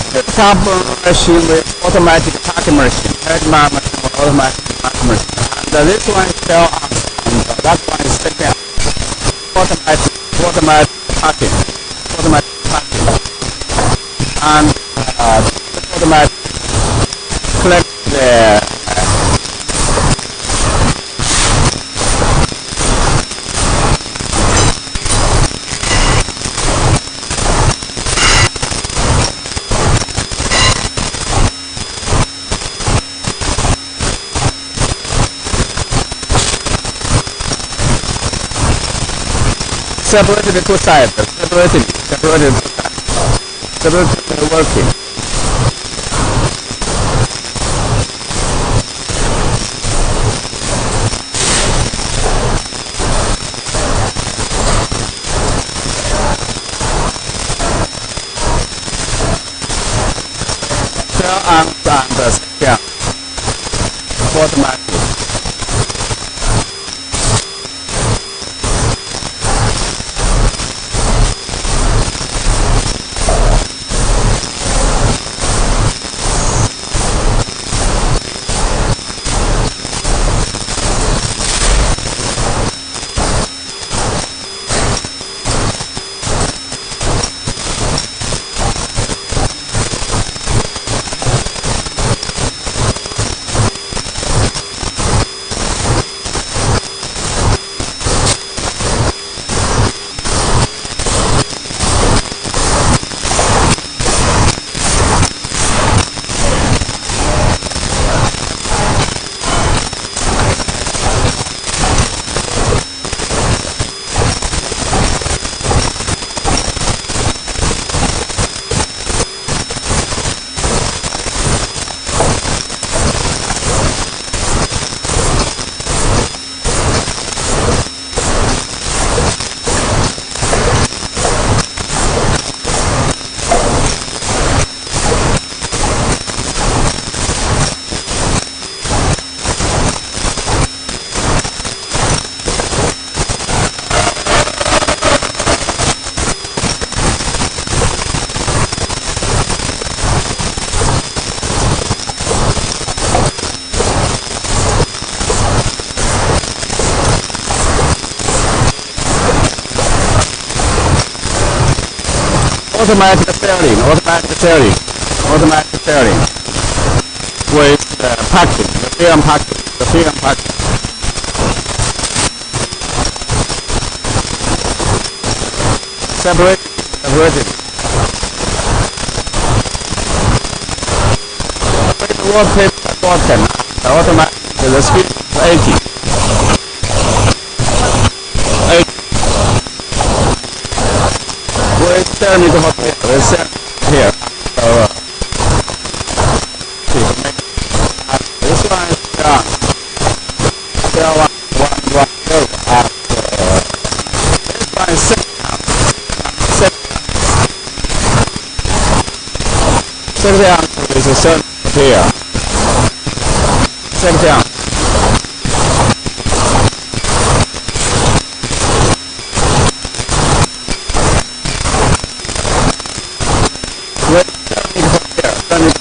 Top machine with automatic packing machine, headman machine with automatic packing machine. And this one is still on, and that one is second. Automatic packing, and automatic collect the separated the two sides, separated working. Cell and yeah, automatic. Automatic steering with packing, the film packing. Separated. Wallpaper button, the automatic, the speed is 80. Steering is hot here. Here. This one is done. Still one go. This one is set down. Set down is a certain here. Set down. Turn it